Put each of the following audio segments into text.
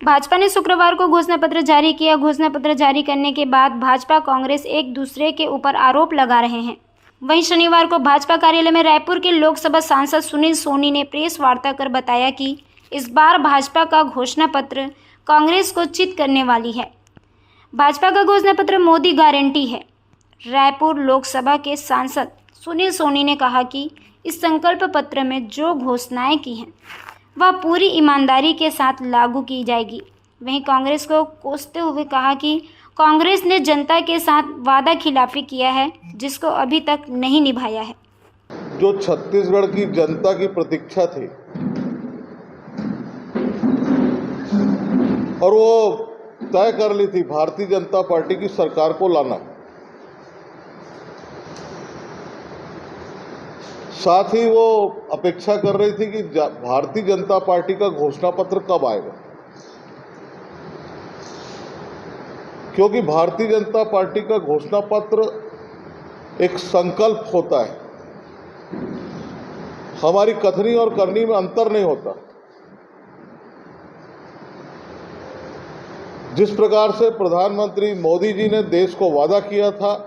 भाजपा ने शुक्रवार को घोषणा पत्र जारी किया। घोषणा पत्र जारी करने के बाद भाजपा कांग्रेस एक दूसरे के ऊपर आरोप लगा रहे हैं। वहीं शनिवार को भाजपा कार्यालय में रायपुर के लोकसभा सांसद सुनील सोनी ने प्रेस वार्ता कर बताया कि इस बार भाजपा का घोषणा पत्र कांग्रेस को चित करने वाली है। भाजपा का घोषणा पत्र मोदी गारंटी है। रायपुर लोकसभा के सांसद सुनील सोनी ने कहा कि इस संकल्प पत्र में जो घोषणाएं की हैं वह पूरी ईमानदारी के साथ लागू की जाएगी। वहीं कांग्रेस को कोसते हुए कहा कि कांग्रेस ने जनता के साथ वादा खिलाफी किया है जिसको अभी तक नहीं निभाया है। जो छत्तीसगढ़ की जनता की प्रतीक्षा थी और वो तय कर ली थी भारतीय जनता पार्टी की सरकार को लाना, साथ ही वो अपेक्षा कर रही थी कि भारतीय जनता पार्टी का घोषणा पत्र कब आएगा, क्योंकि भारतीय जनता पार्टी का घोषणा पत्र एक संकल्प होता है। हमारी कथनी और करनी में अंतर नहीं होता। जिस प्रकार से प्रधानमंत्री मोदी जी ने देश को वादा किया था,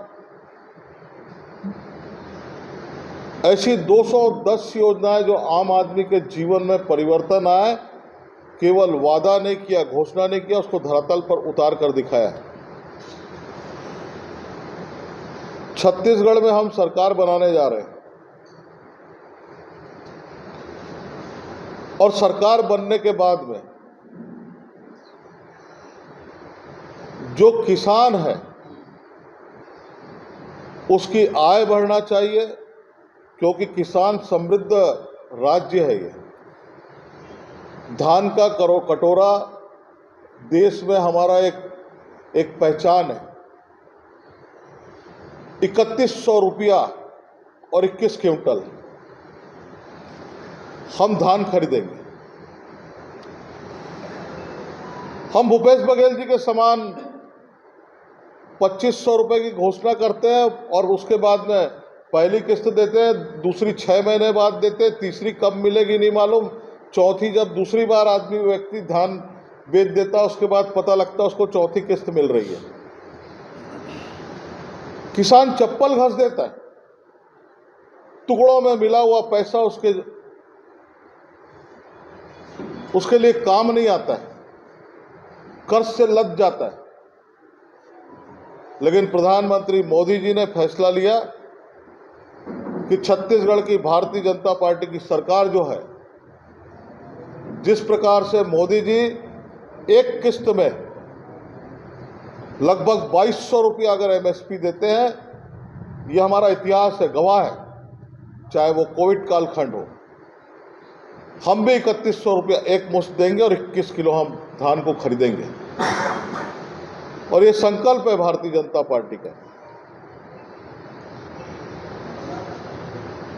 ऐसी 210 योजनाएं जो आम आदमी के जीवन में परिवर्तन आए, केवल वादा नहीं किया, घोषणा नहीं किया, उसको धरातल पर उतार कर दिखाया। छत्तीसगढ़ में हम सरकार बनाने जा रहे हैं और सरकार बनने के बाद में जो किसान है उसकी आय बढ़ना चाहिए, क्योंकि किसान समृद्ध राज्य है। ये धान का कटोरा देश में हमारा एक पहचान है। 3100 रुपया और 21 क्विंटल हम धान खरीदेंगे। हम भूपेश बघेल जी के समान 2500 रुपये की घोषणा करते हैं और उसके बाद में पहली किस्त देते हैं, दूसरी 6 महीने बाद देते हैं, तीसरी कब मिलेगी नहीं मालूम, चौथी जब दूसरी बार व्यक्ति धान बेच देता है उसके बाद पता लगता है उसको चौथी किस्त मिल रही है। किसान चप्पल घस देता है, टुकड़ों में मिला हुआ पैसा उसके लिए काम नहीं आता है, कर्ज से लद जाता है। लेकिन प्रधानमंत्री मोदी जी ने फैसला लिया कि छत्तीसगढ़ की भारतीय जनता पार्टी की सरकार जो है, जिस प्रकार से मोदी जी एक किस्त में लगभग 2200 रुपया अगर एमएसपी देते हैं, ये हमारा इतिहास है, गवाह है, चाहे वो कोविड कालखंड हो। हम भी 3100 रुपया एक मुश्त देंगे और 21 किलो हम धान को खरीदेंगे और ये संकल्प है भारतीय जनता पार्टी का।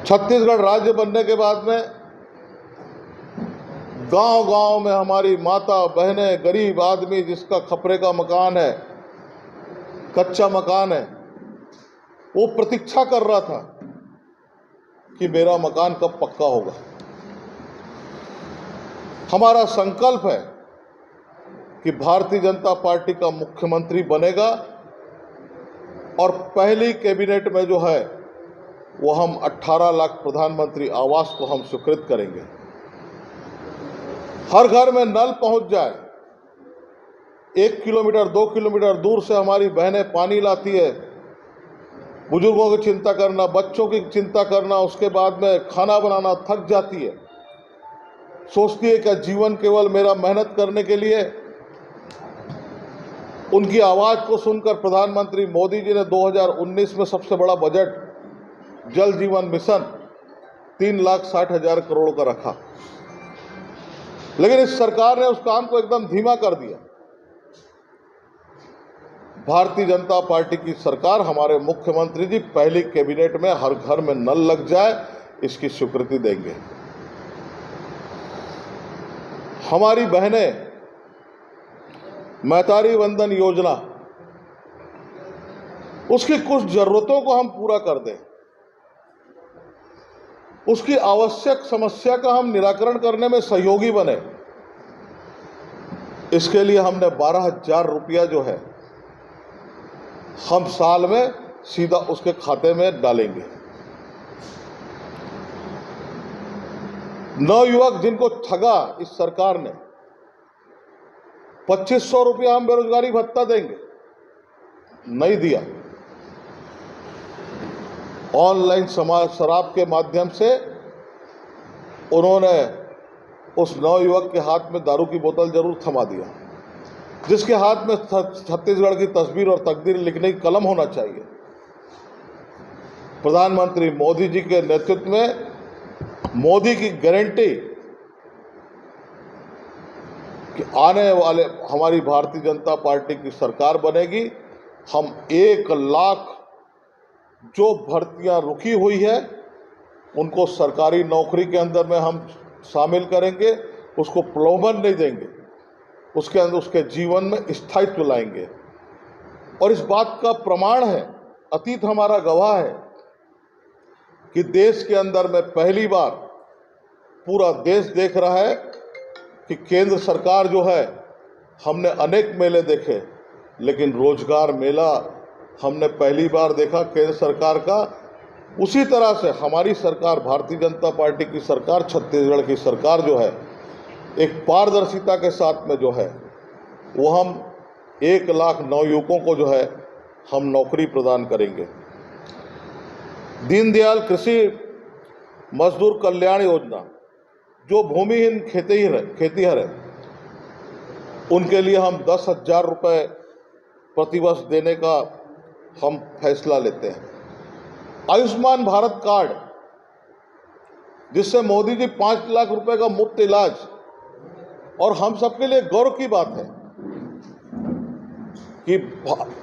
छत्तीसगढ़ राज्य बनने के बाद में गांव-गांव में हमारी माता बहनें, गरीब आदमी जिसका खपरे का मकान है, कच्चा मकान है, वो प्रतीक्षा कर रहा था कि मेरा मकान कब पक्का होगा। हमारा संकल्प है कि भारतीय जनता पार्टी का मुख्यमंत्री बनेगा और पहली कैबिनेट में जो है वो हम 18 लाख प्रधानमंत्री आवास को हम स्वीकृत करेंगे। हर घर में नल पहुंच जाए। 1 किलोमीटर 2 किलोमीटर दूर से हमारी बहनें पानी लाती है, बुजुर्गों की चिंता करना, बच्चों की चिंता करना, उसके बाद में खाना बनाना, थक जाती है, सोचती है कि जीवन केवल मेरा मेहनत करने के लिए। उनकी आवाज को सुनकर प्रधानमंत्री मोदी जी ने 2019 में सबसे बड़ा बजट जल जीवन मिशन 3,60,000 करोड़ का रखा, लेकिन इस सरकार ने उस काम को एकदम धीमा कर दिया। भारतीय जनता पार्टी की सरकार, हमारे मुख्यमंत्री जी पहली कैबिनेट में हर घर में नल लग जाए, इसकी स्वीकृति देंगे। हमारी बहनें मैतारी वंदन योजना, उसकी कुछ जरूरतों को हम पूरा कर दें, उसकी आवश्यक समस्या का हम निराकरण करने में सहयोगी बने, इसके लिए हमने 12,000 रुपया जो है हम साल में सीधा उसके खाते में डालेंगे। नवयुवक जिनको ठगा इस सरकार ने, 2500 रुपया हम बेरोजगारी भत्ता देंगे, नहीं दिया। ऑनलाइन शराब के माध्यम से उन्होंने उस नवयुवक के हाथ में दारू की बोतल जरूर थमा दिया, जिसके हाथ में छत्तीसगढ़ की तस्वीर और तकदीर लिखने की कलम होना चाहिए। प्रधानमंत्री मोदी जी के नेतृत्व में मोदी की गारंटी कि आने वाले हमारी भारतीय जनता पार्टी की सरकार बनेगी। हम 1 लाख जो भर्तियां रुकी हुई है उनको सरकारी नौकरी के अंदर में हम शामिल करेंगे, उसको प्रलोभन नहीं देंगे, उसके अंदर उसके जीवन में स्थायित्व लाएंगे। और इस बात का प्रमाण है, अतीत हमारा गवाह है कि देश के अंदर में पहली बार पूरा देश देख रहा है कि केंद्र सरकार जो है, हमने अनेक मेले देखे लेकिन रोजगार मेला हमने पहली बार देखा केंद्र सरकार का। उसी तरह से हमारी सरकार, भारतीय जनता पार्टी की सरकार, छत्तीसगढ़ की सरकार जो है, एक पारदर्शिता के साथ में जो है वो हम 1 लाख नवयुवकों को जो है हम नौकरी प्रदान करेंगे। दीनदयाल कृषि मजदूर कल्याण योजना, जो भूमिहीन खेतीहर है, उनके लिए हम 10,000 रुपये प्रतिवर्ष देने का हम फैसला लेते हैं। आयुष्मान भारत कार्ड, जिससे मोदी जी 5 लाख रुपए का मुफ्त इलाज, और हम सबके लिए गौरव की बात है कि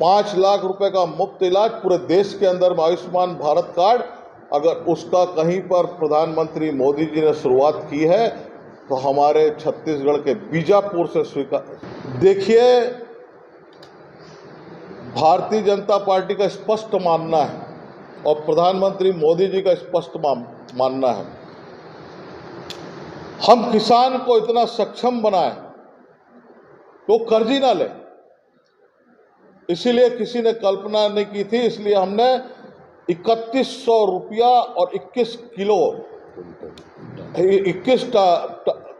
5 लाख रुपए का मुफ्त इलाज पूरे देश के अंदर में आयुष्मान भारत कार्ड, अगर उसका कहीं पर प्रधानमंत्री मोदी जी ने शुरुआत की है तो हमारे छत्तीसगढ़ के बीजापुर से स्वीकार। देखिए, भारतीय जनता पार्टी का स्पष्ट मानना है और प्रधानमंत्री मोदी जी का स्पष्ट मानना है, हम किसान को इतना सक्षम बनाएं तो कर्ज ही ना ले। इसीलिए किसी ने कल्पना नहीं की थी, इसलिए हमने 3100 रुपया और 21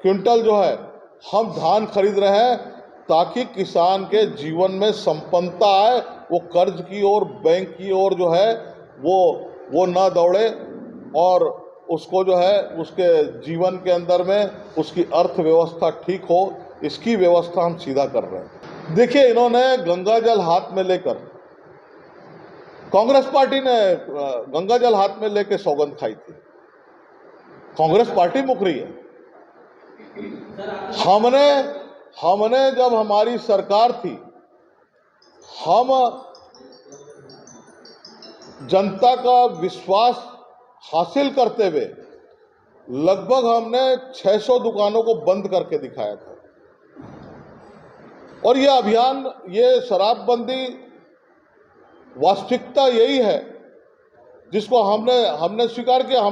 क्विंटल जो है हम धान खरीद रहे हैं, ताकि किसान के जीवन में संपन्नता आए, वो कर्ज की ओर, बैंक की ओर जो है वो ना दौड़े और उसको जो है उसके जीवन के अंदर में उसकी अर्थव्यवस्था ठीक हो। इसकी व्यवस्था हम सीधा कर रहे हैं। देखिए, इन्होंने गंगा जल हाथ में लेकर, कांग्रेस पार्टी ने गंगा जल हाथ में लेकर सौगंध खाई थी। कांग्रेस पार्टी मुकरी है। हमने जब हमारी सरकार थी, हम जनता का विश्वास हासिल करते हुए लगभग हमने 600 दुकानों को बंद करके दिखाया था। और ये अभियान, ये शराबबंदी, वास्तविकता यही है जिसको हमने स्वीकार किया।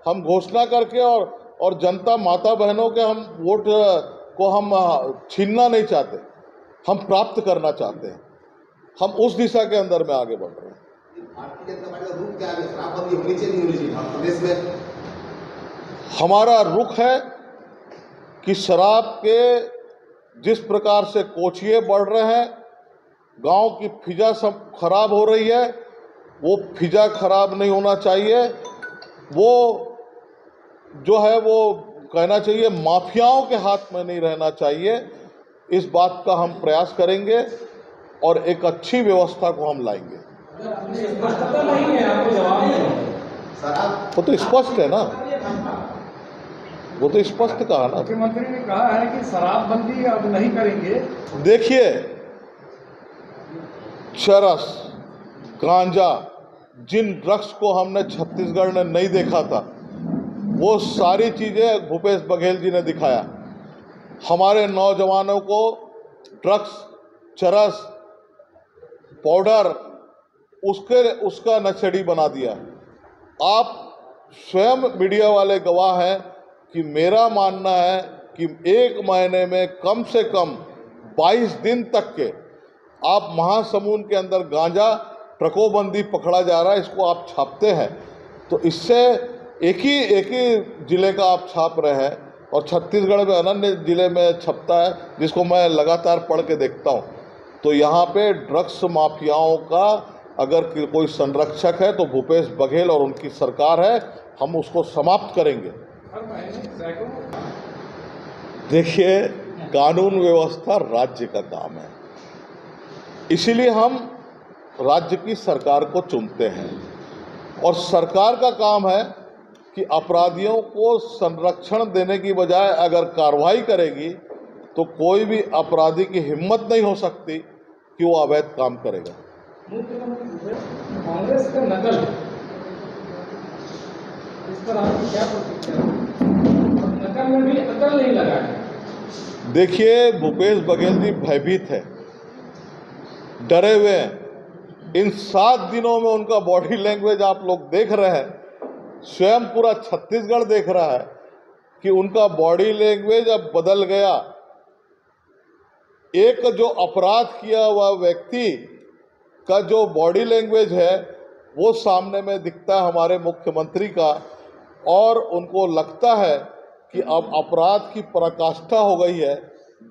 हम घोषणा करके और जनता माता बहनों के हम वोट को हम छीनना नहीं चाहते, हम प्राप्त करना चाहते हैं। हम उस दिशा के अंदर में आगे बढ़ रहे हैं। भारतीय जनता पार्टी का रुख क्या है? शराबबंदी होनी चाहिए, नहीं होनी चाहिए प्रदेश में? हमारा रुख है कि शराब के जिस प्रकार से कोचिए बढ़ रहे हैं, गांव की फिजा सब खराब हो रही है, वो फिजा खराब नहीं होना चाहिए। वो जो है वो कहना चाहिए माफियाओं के हाथ में नहीं रहना चाहिए। इस बात का हम प्रयास करेंगे और एक अच्छी व्यवस्था को हम लाएंगे। स्पष्टता नहीं है, आपको जवाब नहीं। वो तो स्पष्ट है ना, वो तो स्पष्ट कहा ना। मुख्यमंत्री ने कहा है कि शराबबंदी अब नहीं करेंगे। देखिए, चरस, गांजा, जिन ड्रग्स को हमने छत्तीसगढ़ ने नहीं देखा था, वो सारी चीज़ें भूपेश बघेल जी ने दिखाया। हमारे नौजवानों को ड्रग्स, चरस, पाउडर उसका नक्सड़ी बना दिया। आप स्वयं मीडिया वाले गवाह हैं कि मेरा मानना है कि 1 महीने में कम से कम 22 दिन तक के आप महासमुंद के अंदर गांजा ट्रकोबंदी पकड़ा जा रहा है, इसको आप छापते हैं तो इससे एक ही जिले का आप छाप रहे हैं और छत्तीसगढ़ में अनन्य जिले में छपता है, जिसको मैं लगातार पढ़ के देखता हूँ। तो यहाँ पे ड्रग्स माफियाओं का अगर कोई संरक्षक है तो भूपेश बघेल और उनकी सरकार है, हम उसको समाप्त करेंगे। देखिए, कानून व्यवस्था राज्य का काम है, इसीलिए हम राज्य की सरकार को चुनते हैं और सरकार का काम है कि अपराधियों को संरक्षण देने की बजाय अगर कार्रवाई करेगी तो कोई भी अपराधी की हिम्मत नहीं हो सकती कि वो अवैध काम करेगा। कांग्रेस का नकल, इस पर आपकी क्या प्रतिक्रिया? नकल में भी अकल नहीं लगा है। देखिए, भूपेश बघेल जी भयभीत है, डरे हुए हैं। इन 7 दिनों में उनका बॉडी लैंग्वेज आप लोग देख रहे हैं, स्वयं पूरा छत्तीसगढ़ देख रहा है कि उनका बॉडी लैंग्वेज अब बदल गया। एक जो अपराध किया हुआ व्यक्ति का जो बॉडी लैंग्वेज है वो सामने में दिखता है हमारे मुख्यमंत्री का, और उनको लगता है कि अब अपराध की पराकाष्ठा हो गई है,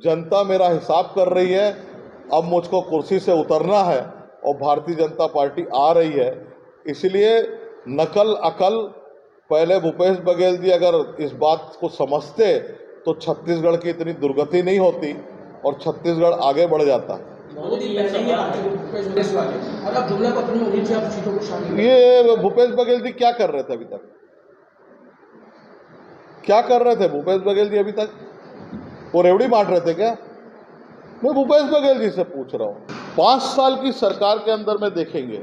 जनता मेरा हिसाब कर रही है, अब मुझको कुर्सी से उतरना है और भारतीय जनता पार्टी आ रही है। इसलिए नकल अकल, पहले भूपेश बघेल जी अगर इस बात को समझते तो छत्तीसगढ़ की इतनी दुर्गति नहीं होती और छत्तीसगढ़ आगे बढ़ जाता। ये भूपेश बघेल जी क्या कर रहे थे अभी तक? क्या कर रहे थे भूपेश बघेल जी अभी तक? वो रेवड़ी बांट रहे थे क्या? मैं भूपेश बघेल जी से पूछ रहा हूँ। 5 साल की सरकार के अंदर में देखेंगे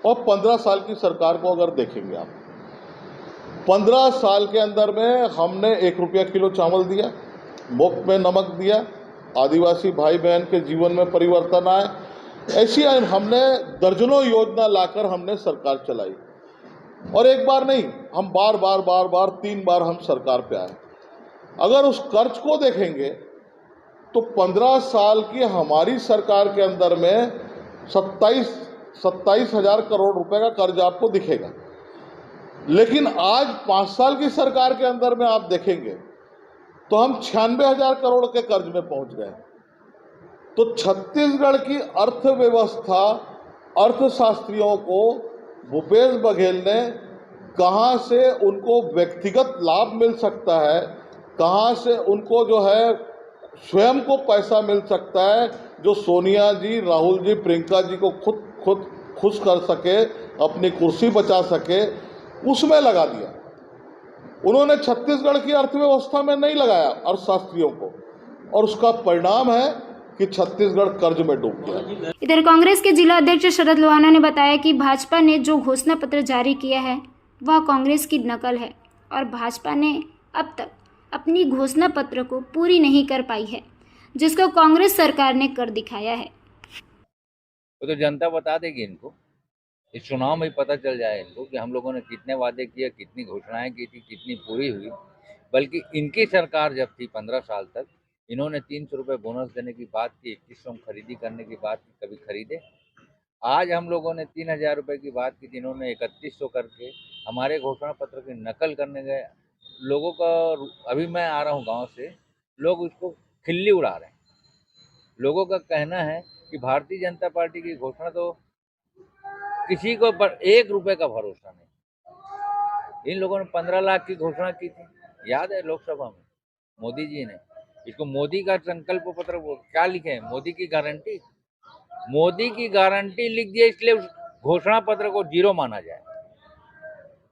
और 15 साल की सरकार को अगर देखेंगे आप, 15 साल के अंदर में हमने 1 रुपया किलो चावल दिया, मुफ्त में नमक दिया, आदिवासी भाई बहन के जीवन में परिवर्तन आए, ऐसी हमने दर्जनों योजना लाकर हमने सरकार चलाई। और एक बार नहीं, हम बार बार 3 बार हम सरकार पे आए। अगर उस कर्ज को देखेंगे तो 15 साल की हमारी सरकार के अंदर में 27 हजार करोड़ रुपए का कर्ज आपको दिखेगा। लेकिन आज 5 साल की सरकार के अंदर में आप देखेंगे तो हम 96,000 करोड़ के कर्ज में पहुंच गए। तो छत्तीसगढ़ की अर्थव्यवस्था, अर्थशास्त्रियों को भूपेश बघेल ने कहां से उनको व्यक्तिगत लाभ मिल सकता है, कहां से उनको जो है स्वयं को पैसा मिल सकता है, जो सोनिया जी, राहुल जी, प्रियंका जी को खुद खुश कर सके, अपनी कुर्सी बचा सके, उसमें लगा दिया। उन्होंने छत्तीसगढ़ की अर्थव्यवस्था में नहीं लगाया अर्थशास्त्रियों को, और उसका परिणाम है कि छत्तीसगढ़ कर्ज में डूब गया। इधर कांग्रेस के जिला अध्यक्ष शरद लोहाना ने बताया कि भाजपा ने जो घोषणा पत्र जारी किया है वह कांग्रेस की नकल है और भाजपा ने अब तक अपनी घोषणा पत्र को पूरी नहीं कर पाई है, जिसको कांग्रेस सरकार ने कर दिखाया है। वो तो जनता बता देगी इनको, इस चुनाव में ही पता चल जाए इनको कि हम लोगों ने कितने वादे किए, कितनी घोषणाएं की थी, कितनी पूरी हुई। बल्कि इनकी सरकार जब थी 15 साल तक, इन्होंने 300 रुपये बोनस देने की बात की, 2100 खरीदी करने की बात की, कभी खरीदे? आज हम लोगों ने 3000 रुपये की बात की थी, इन्होंने 3100 करके हमारे घोषणा पत्र की नकल करने गए। लोगों का, अभी मैं आ रहा हूँ गांव से, लोग उसको खिल्ली उड़ा रहे हैं। लोगों का कहना है कि भारतीय जनता पार्टी की घोषणा तो किसी को पर 1 रुपये का भरोसा नहीं। इन लोगों ने 15 लाख की घोषणा की थी, याद है लोकसभा में, मोदी जी ने इसको मोदी का संकल्प पत्र क्या लिखे हैं? मोदी की गारंटी, मोदी की गारंटी लिख दिया, इसलिए उस घोषणा पत्र को जीरो माना जाए।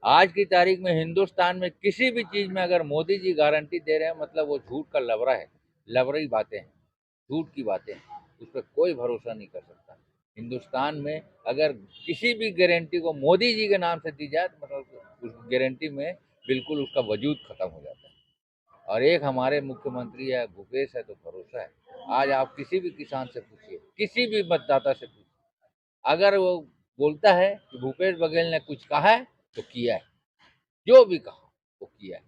आज की तारीख में हिंदुस्तान में किसी भी चीज में अगर मोदी जी गारंटी दे रहे हैं, मतलब वो झूठ का लबरा है, लबरी बातें हैं, झूठ की बातें हैं, उस पर कोई भरोसा नहीं कर सकता। हिंदुस्तान में अगर किसी भी गारंटी को मोदी जी के नाम से दी जाए तो मतलब उस गारंटी में बिल्कुल उसका वजूद खत्म हो जाता है। और एक हमारे मुख्यमंत्री है, भूपेश है, तो भरोसा है। आज आप किसी भी किसान से पूछिए, किसी भी मतदाता से पूछिए, अगर वो बोलता है कि भूपेश बघेल ने कुछ कहा है तो किया है, जो भी कहा वो किया है।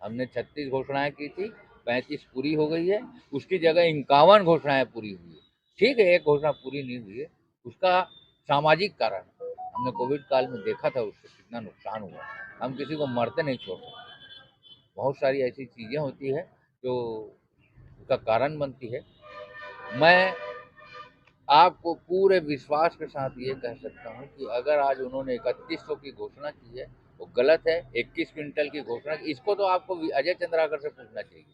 हमने 36 घोषणाएं की थी, 35 पूरी हो गई है, उसकी जगह 51 घोषणाएं पूरी हुई है। ठीक है, एक घोषणा पूरी नहीं हुई है, उसका सामाजिक कारण हमने कोविड काल में देखा था, उससे कितना नुकसान हुआ। हम किसी को मरते नहीं छोड़ सकते। बहुत सारी ऐसी चीज़ें होती है जो उसका कारण बनती है। मैं आपको पूरे विश्वास के साथ ये कह सकता हूँ कि अगर आज उन्होंने 3100 की घोषणा की है, वो गलत है। 21 क्विंटल की घोषणा, इसको तो आपको अजय चंद्राकर से पूछना चाहिए।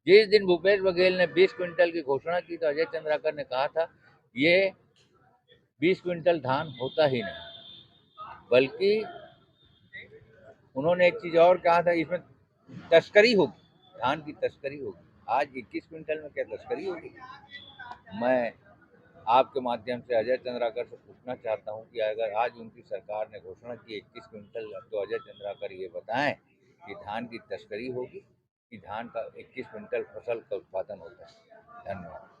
जिस दिन भूपेश बघेल ने 20 क्विंटल की घोषणा की तो अजय चंद्राकर ने कहा था ये 20 क्विंटल धान होता ही नहीं, बल्कि उन्होंने एक चीज़ और कहा था, इसमें तस्करी होगी, धान की तस्करी होगी। आज 21 क्विंटल में क्या तस्करी होगी? मैं आपके माध्यम से अजय चंद्राकर से पूछना चाहता हूं कि अगर आज उनकी सरकार ने घोषणा की 21 क्विंटल, तो अजय चंद्राकर ये बताएं कि धान की तस्करी होगी कि धान का 21 क्विंटल फसल का उत्पादन होता है। धन्यवाद।